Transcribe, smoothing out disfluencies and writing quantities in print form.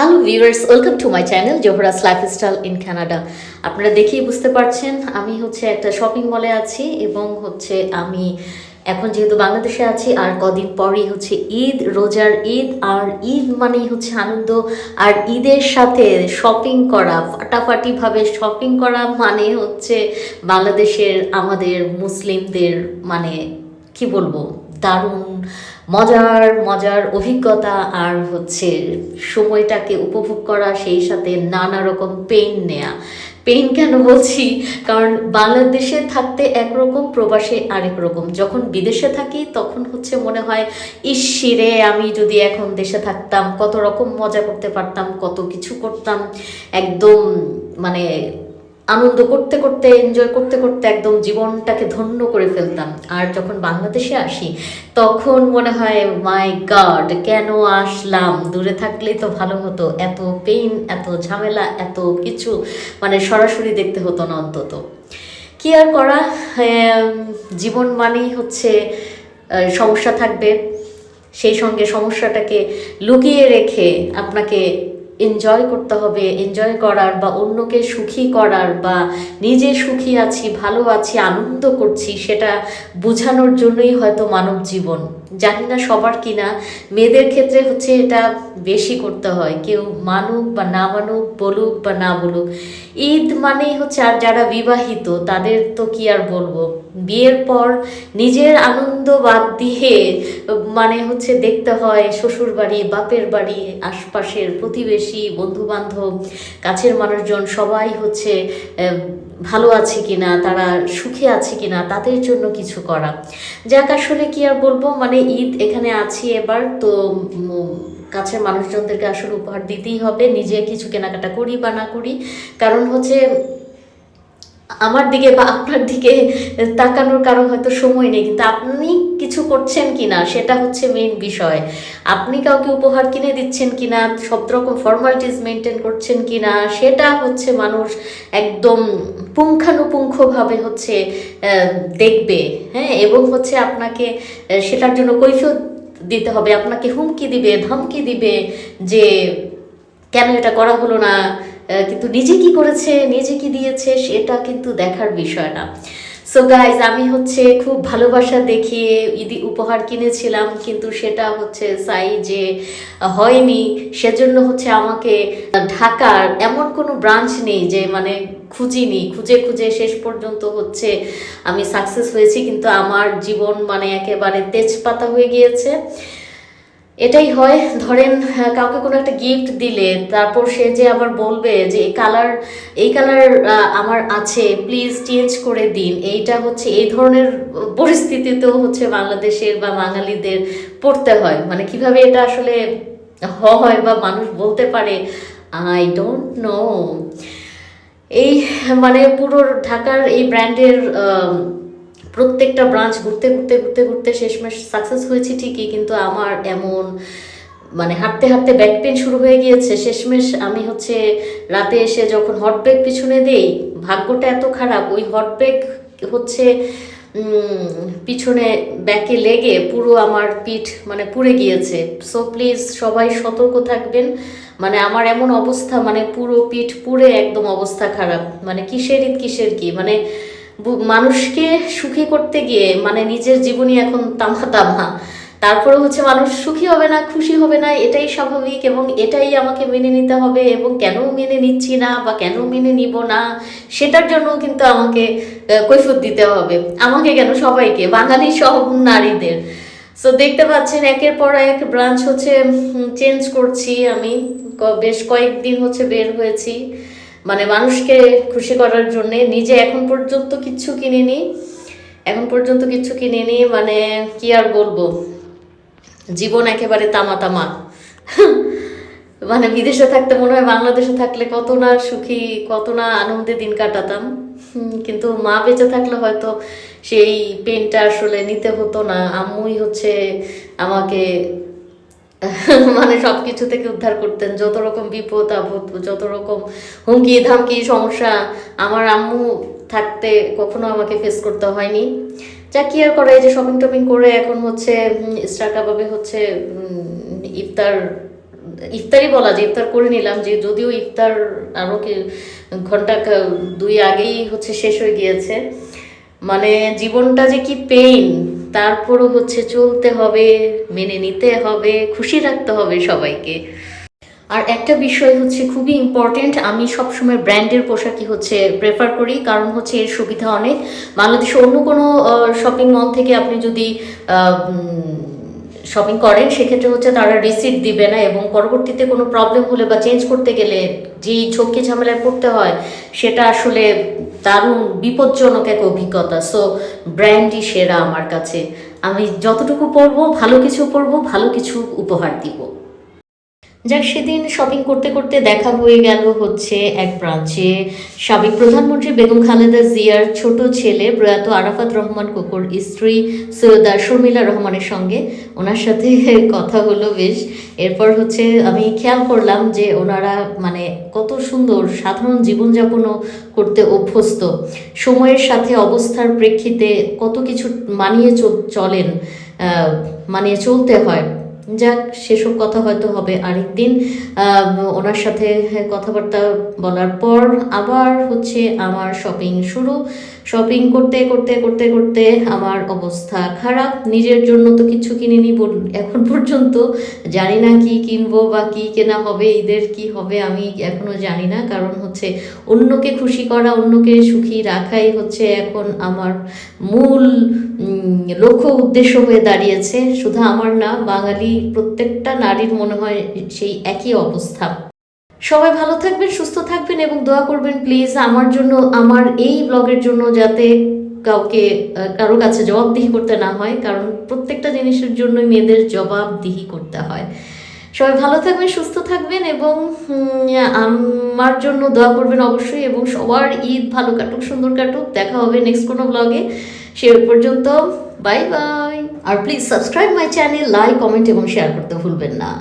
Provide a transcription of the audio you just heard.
Hello viewers, welcome to my channel Zohra's lifestyle in Canada. আপনারা দেখেই বুঝতে পারছেন আমি একটা শপিং মলে আছি এবং আমি এখন যেহেতু বাংলাদেশে আছি আর কদিন পরেই ঈদ, রোজার ঈদ। আর ঈদ মানেই আনন্দ। আর ঈদের সাথে শপিং করা, ফাটাফাটিভাবে শপিং করা মানে বাংলাদেশের আমাদের মুসলিমদের মানে কি বলবো, দারুণ মজার মজার অভিজ্ঞতা। আর সময়টাকে উপভোগ করা, সেই সাথে নানা রকম পেইন নেয়া। পেইন কেন বলছি, কারণ বাংলাদেশে থাকতে একরকম, প্রবাসে আরেক রকম। যখন বিদেশে থাকি তখন মনে হয় ইসিরে আমি যদি এখন দেশে থাকতাম কত রকম মজা করতে পারতাম, কত কিছু করতাম, একদম মানে আনন্দ করতে করতে, এনজয় করতে করতে একদম জীবনটাকে ধন্য করে ফেলতাম। আর যখন বাংলাদেশে আসি তখন মনে হয় মাই গড, কেন আসলাম, দূরে থাকলেই তো ভালো হতো, এত পেইন, এত ঝামেলা, এত কিছু সরাসরি দেখতে হতো না অন্তত। কি আর করা, জীবন মানেই সমস্যা থাকবে, সেই সঙ্গে সমস্যাটাকে লুকিয়ে রেখে আপনাকে এনজয় করতে হবে। এনজয় করার বা অন্যকে সুখী করার বা নিজে সুখী আছি, ভালো আছি, আনন্দ করছি, সেটা বোঝানোর জন্যই হয়তো মানব জীবন। জানি না সবার কিনা, মেয়েদের ক্ষেত্রে এটা বেশি করতে হয়, কেউ মানুক বা না মানুক, বলুক বা না বলুক। ঈদ মানেই আর যারা বিবাহিত তাদের তো কি আর বলবো, বিয়ের পর নিজের আনন্দ বাদ দিয়ে দেখতে হয় শ্বশুর বাড়ি, বাপের বাড়ি, আশপাশের প্রতিবেশী, বন্ধু বান্ধব, কাছের মানুষজন সবাই ভালো আছে কিনা, তারা সুখে আছে কিনা, তাদের জন্য কিছু করা। যাক, আসলে কি আর বলবো, ঈদ এখানে আছি এবার তো কাছের মানুষজনদেরকে আসলে উপহার দিতেই হবে, নিজে কিছু কেনাকাটা করি বা না করি। কারণ আমার দিকে বা আপনার দিকে তাকানোর কারো হয়তো সময় নেই, কিন্তু আপনি কিছু করছেন কিনা সেটা মেইন বিষয়। আপনি কাউকে উপহার কিনে দিচ্ছেন কিনা, সব রকম ফর্মালিটিস মেনটেন করছেন কিনা, সেটা মানুষ একদম পুঙ্খানুপুঙ্খভাবে দেখবে। হ্যাঁ, এবং আপনাকে সেটার জন্য কৈফিয়ত দিতে হবে, আপনাকে হুমকি দিবে, ধমকি দিবে যে কেন এটা করা হলো না। কিন্তু নিজে কি করেছে, নিজে কি দিয়েছে, সেটা কিন্তু দেখার বিষয় না। সো গাইজ, আমি খুব ভালোবাসা দেখিয়ে ঈদি উপহার কিনেছিলাম, কিন্তু সেটা সাইজে হয়নি। সেজন্য আমাকে ঢাকার এমন কোনো ব্রাঞ্চ নেই যে খুঁজিনি, খুঁজে খুঁজে শেষ পর্যন্ত আমি সাকসেস হয়েছি, কিন্তু আমার জীবন একেবারে তেজপাতা হয়ে গিয়েছে। এটাই হয়, ধরেন কাউকে কোনো একটা গিফট দিলে তারপর সে যে আবার বলবে যে এই কালার আমার আছে, প্লিজ চেঞ্জ করে দিন। এইটা এই ধরনের পরিস্থিতিতেও বাংলাদেশের বা বাঙালিদের পড়তে হয়। কিভাবে এটা আসলে হয় বা মানুষ বলতে পারে, আই ডোন্ট নো। এই পুরো ঢাকার এই ব্র্যান্ডের প্রত্যেকটা ব্রাঞ্চ ঘুরতে ঘুরতে ঘুরতে ঘুরতে শেষমেশ সাকসেস হয়েছি ঠিকই, কিন্তু আমার এমন হাঁটতে হাঁটতে ব্যাক পেন শুরু হয়ে গিয়েছে। শেষমেশ আমি রাতে এসে যখন হট ব্যাগ পিছনে দেই, ভাগ্যটা এত খারাপ, ওই হট ব্যাগ পিছনে ব্যাকে লেগে পুরো আমার পিঠ পুড়ে গিয়েছে। সো প্লিজ সবাই সতর্ক থাকবেন। আমার এমন অবস্থা, পুরো পিঠ পুড়ে একদম অবস্থা খারাপ। কিসের ঈদ, কিসের কি, মানুষকে সুখী করতে গিয়ে নিজের জীবনই এখন তামা তামা। তারপরে মানুষ সুখী হবে না, খুশি হবে না, এটাই স্বাভাবিক এবং এটাই আমাকে মেনে নিতে হবে। এবং কেন মেনে নিচ্ছি না বা কেন মেনে নিব না, সেটার জন্য কিন্তু আমাকে কৈফিয়ত দিতে হবে। আমাকে কেন, সবাইকে, বাঙালি সব নারীদের। সো দেখতে পাচ্ছেন একের পর এক ব্রাঞ্চ চেঞ্জ করছি আমি। বেশ কয়েকদিন বের হয়েছি মানুষকে খুশি করার জন্যে। নিজে এখন পর্যন্ত কিচ্ছু কিনিনি, কি আর বলবো, জীবন একেবারে তামা তামা। বিদেশে থাকতে মনে হয় বাংলাদেশে থাকলে কত না সুখী, কত না আনন্দে দিন কাটাতাম। কিন্তু মা বেঁচে থাকলে হয়তো সেই পেনটা আসলে নিতে হতো না। আম্মুই আমাকে সব কিছু থেকে উদ্ধার করতেন। যত রকম বিপদ আপদ, যত রকম হুমকি ধামকি সমস্যা আমার আম্মু থাকতে কখনো আমাকে ফেস করতে হয়নি। যা কি আর করে, এই যে শপিং টপিং করে এখন স্টার কাবাবে ইফতার ইফতারি বলা যায়, ইফতার করে নিলাম, যে যদিও ইফতার আরও কি ঘন্টা দুই আগেই হচ্ছে শেষ হয়ে গিয়েছে। মানে জীবনটা যে কি পেইন, তারপরও হচ্ছে চলতে হবে, মেনে নিতে হবে, খুশি রাখতে হবে সবাইকে। আর একটা বিষয় হচ্ছে খুবই ইম্পর্টেন্ট, আমি সবসময় ব্র্যান্ডের পোশাকই হচ্ছে প্রেফার করি, কারণ হচ্ছে এর সুবিধা অনেক। বাংলাদেশে অন্য কোনো শপিং মল থেকে আপনি যদি শপিং করেন, সেক্ষেত্রে হচ্ছে তারা রিসিট দিবে না, এবং পরবর্তীতে কোনো প্রবলেম হলে বা চেঞ্জ করতে গেলে যেই ঝক্কি ঝামেলায় পড়তে হয়, সেটা আসলে দারুণ বিপজ্জনক এক অভিজ্ঞতা। সো ব্র্যান্ডই সেরা আমার কাছে। আমি যতটুকু পরবো ভালো কিছু পরবো, ভালো কিছু উপহার দিব। যাক, সেদিন শপিং করতে করতে দেখা হয়ে গেল হচ্ছে এক ব্রাঞ্চে সাবেক প্রধানমন্ত্রী বেগম খালেদা জিয়ার ছোট ছেলে প্রয়াত আরাফাত রহমান কোকোর স্ত্রী সৈয়দা শর্মিলা রহমানের সঙ্গে। ওনার সাথে কথা হলো বেশ। এরপর হচ্ছে আমি খেয়াল করলাম যে ওনারা মানে কত সুন্দর সাধারণ জীবনযাপনও করতে অভ্যস্ত, সময়ের সাথে অবস্থার প্রেক্ষিতে কত কিছু মানিয়ে চলেন, মানিয়ে চলতে হয়। যাক, সেসব কথা হয়তো হবে আরেকদিন। ওনার সাথে কথাবার্তা বলার পর আবার হচ্ছে আমার শপিং শুরু। শপিং করতে করতে করতে করতে আমার অবস্থা খারাপ। নিজের জন্য তো কিছু কিনিনি এখন পর্যন্ত, জানি না কি কিনবো বা কি কেনা হবে, ঈদের কি হবে আমি এখনও জানি না। কারণ হচ্ছে অন্যকে খুশি করা, অন্যকে সুখী রাখাই হচ্ছে এখন আমার মূল লক্ষ্য উদ্দেশ্য হয়ে দাঁড়িয়েছে। শুধু আমার না, বাঙালি প্রত্যেকটা নারীর মনে হয় সেই একই অবস্থা। সবাই ভালো থাকবেন, সুস্থ থাকবেন এবং দোয়া করবেন প্লিজ আমার জন্য, আমার এই ব্লগের জন্য, যাতে কারো কাছে জবাবদিহি করতে না হয়, কারণ প্রত্যেকটা জিনিসের জন্যই মেয়েদের জবাবদিহি করতে হয়। সবাই ভালো থাকবেন, সুস্থ থাকবেন এবং আমার জন্য দোয়া করবেন অবশ্যই, এবং সবার ঈদ ভালো কাটুক, সুন্দর কাটুক। দেখা হবে নেক্সট কোনো ব্লগে। সে পর্যন্ত বাই বাই। আর please subscribe my channel, like, comment এবং শেয়ার করতে ভুলবেন না।